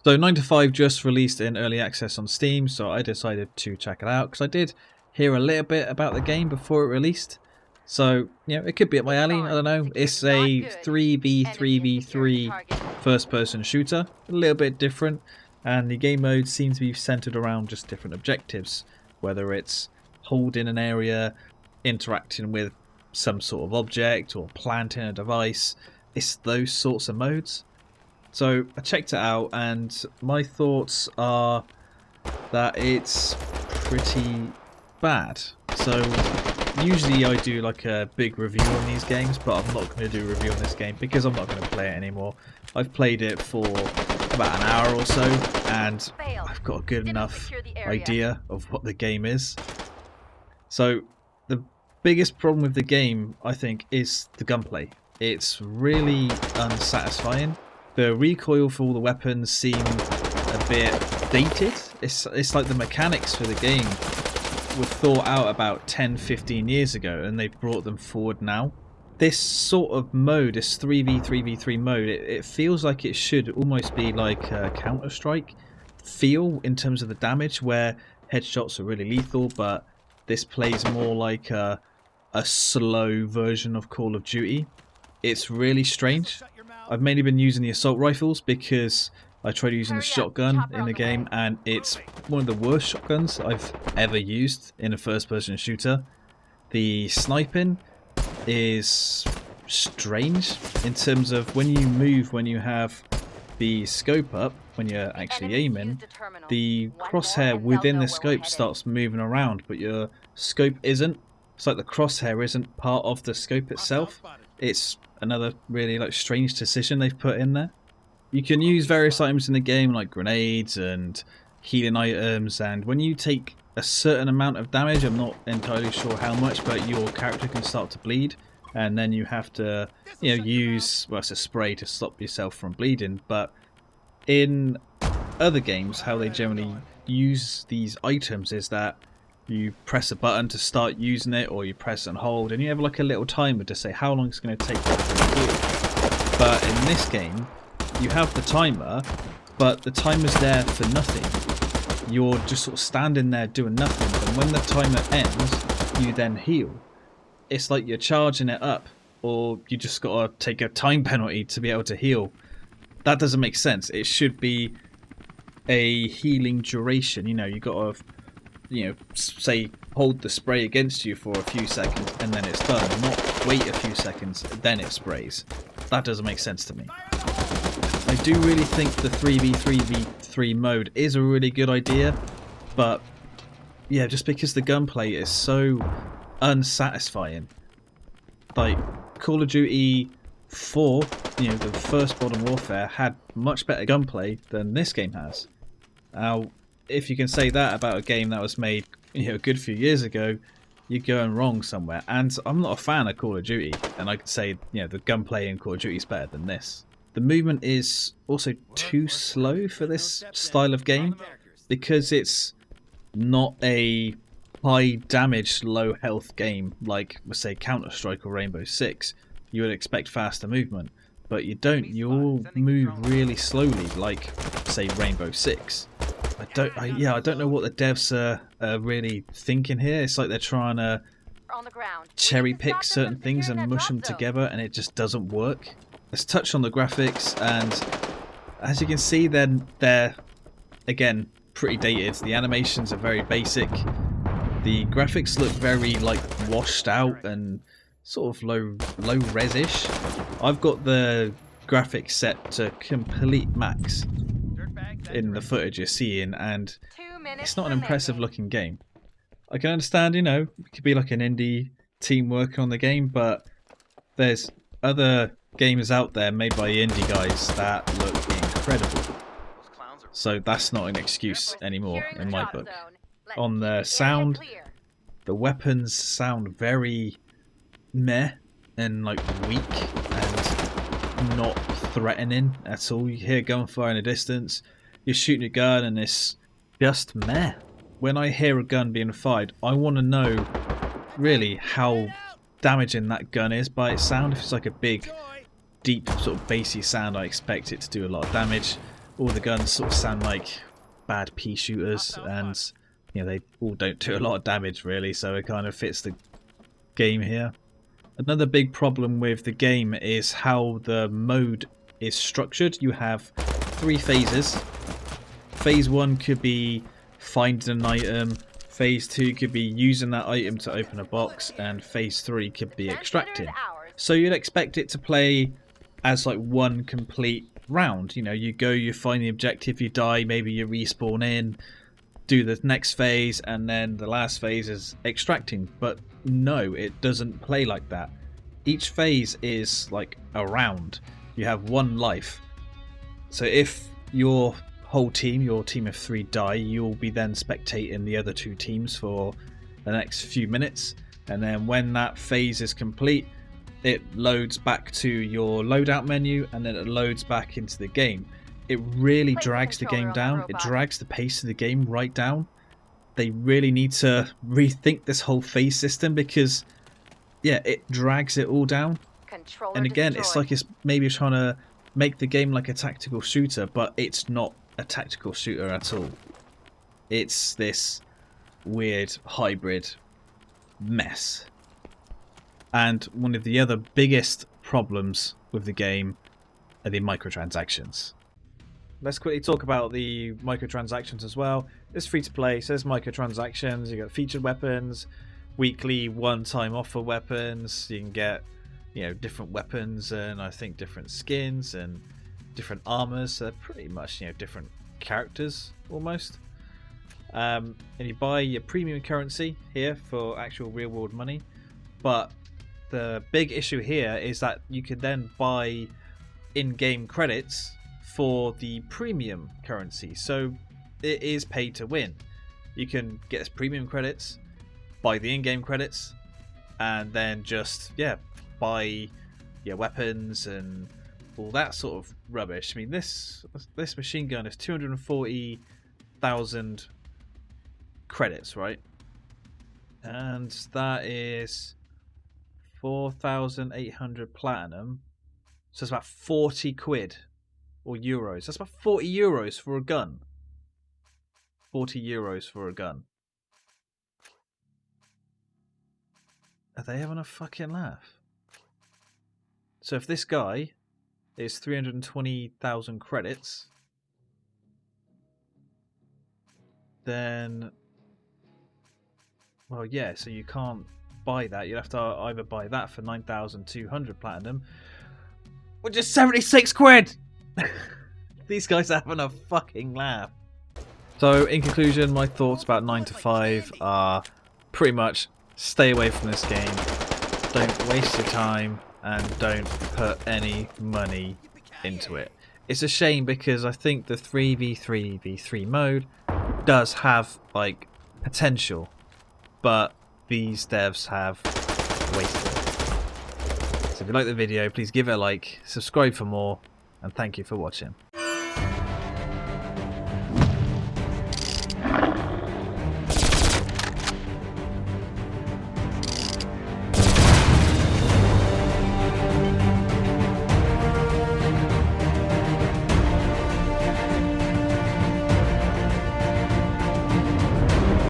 So 9 to 5 just released in early access on Steam, so I decided to check it out because I did hear a little bit about the game before it released. So, it could be up my alley, I don't know. It's a 3v3v3 first person shooter, a little bit different, and the game mode seems to be centered around just different objectives, whether it's holding an area, interacting with some sort of object, or planting a device. It's those sorts of modes. So I checked it out, and my thoughts are that it's pretty bad. So usually I do like a big review on these games, but I'm not going to do a review on this game because I'm not going to play it anymore. I've played it for about an hour or so, and I've got a good enough idea of what the game is. So the biggest problem with the game, I think, is the gunplay. It's really unsatisfying. The recoil for all the weapons seem a bit dated. It's like the mechanics for the game were thought out about 10-15 years ago, and they've brought them forward now. This sort of mode, this 3v3v3 mode, it feels like it should almost be like a Counter-Strike feel in terms of the damage, where headshots are really lethal, but this plays more like a slow version of Call of Duty. It's really strange. I've mainly been using the assault rifles because I tried using the shotgun in the game, and it's one of the worst shotguns I've ever used in a first-person shooter. The sniping is strange in terms of when you move, when you have the scope up, when you're actually aiming, the crosshair within the scope starts moving around, but your scope isn't. It's like the crosshair isn't part of the scope itself. It's another really strange decision they've put in there. You can use various items in the game like grenades and healing items, and when you take a certain amount of damage, I'm not entirely sure how much, but your character can start to bleed, and then you have to use, well, it's a spray to stop yourself from bleeding. But in other games, how they generally use these items is that you press a button to start using it, or you press and hold, and you have like a little timer to say how long it's going to take for it to heal. But in this game, you have the timer, but the timer's there for nothing. You're just sort of standing there doing nothing, and when the timer ends, you then heal. It's like you're charging it up, or you just got to take a time penalty to be able to heal. That doesn't make sense. It should be a healing duration. You got to say hold the spray against you for a few seconds and then it's done, not wait a few seconds then it sprays. That doesn't make sense to me. I do really think the 3v3v3 mode is a really good idea, but yeah, just because the gunplay is so unsatisfying. Like Call of Duty 4, the first Modern Warfare had much better gunplay than this game has. Now, if you can say that about a game that was made a good few years ago, you're going wrong somewhere. And I'm not a fan of Call of Duty, and I could say the gunplay in Call of Duty is better than this. The movement is also too slow for this style of game, because it's not a high damage, low health game like, say, Counter-Strike or Rainbow Six. You would expect faster movement, but you don't. You all move really slowly, like, say, Rainbow Six. I don't know what the devs are really thinking here. It's like they're trying to cherry pick certain things and mush them together, and it just doesn't work. Let's touch on the graphics, and as you can see, they're again pretty dated. The animations are very basic. The graphics look very washed out and sort of low res-ish. I've got the graphics set to complete max in the footage you're seeing, and it's not an impressive looking game. I can understand, it could be like an indie team working on the game, but there's other games out there made by indie guys that look incredible. So that's not an excuse anymore in my book. On the sound, the weapons sound very meh and weak and not threatening at all. You hear gunfire in the distance, you're shooting a gun, and it's just meh. When I hear a gun being fired, I want to know really how damaging that gun is by its sound. If it's like a big, deep, sort of bassy sound, I expect it to do a lot of damage. all the guns sort of sound like bad pea shooters, and you know, they all don't do a lot of damage really, so it kind of fits the game here. Another big problem with the game is how the mode is structured. You have 3 phases. Phase 1 could be finding an item, phase 2 could be using that item to open a box, and phase 3 could be extracting. So you'd expect it to play as like one complete round. You know, you go, you find the objective, you die, maybe you respawn in, do the next phase, and then the last phase is extracting. But no, it doesn't play like that. Each phase is like a round. You have 1 life. So if your whole team, your team of 3 die, you'll be then spectating the other 2 teams for the next few minutes, and then when that phase is complete, it loads back to your loadout menu, and then it loads back into the game. It really drags the game down. It drags the pace of the game right down. They really need to rethink this whole phase system, because yeah, it drags it all down. And again, it's like it's maybe trying to make the game like a tactical shooter, but it's not a tactical shooter at all. It's this weird hybrid mess. And one of the other biggest problems with the game are the microtransactions. Let's quickly talk about the microtransactions as well. It's free to play, so there's microtransactions. You got featured weapons, weekly one-time offer weapons. You can get, you know, different weapons and I think different skins and different armors. So they're pretty much, you know, different characters almost. And you buy your premium currency here for actual real-world money, but the big issue here is that you can then buy in-game credits for the premium currency. So it is pay to win. You can get this premium credits, buy the in-game credits, and then just, yeah, buy your weapons and all that sort of rubbish. I mean, this machine gun is 240,000 credits, right? And that is 4,800 platinum. So it's about 40 quid, or euros. That's about 40 euros for a gun. 40 euros for a gun. Are they having a fucking laugh? So if this guy is 320,000 credits, then, well, yeah, so you can't buy that. You'd have to either buy that for 9,200 platinum, which is 76 quid! These guys are having a fucking laugh. So, in conclusion, my thoughts about 9 to 5 are pretty much stay away from this game, don't waste your time, and don't put any money into it. It's a shame because I think the 3v3v3 mode does have like potential, but these devs have wasted it. So if you like the video, please give it a like, subscribe for more, and thank you for watching.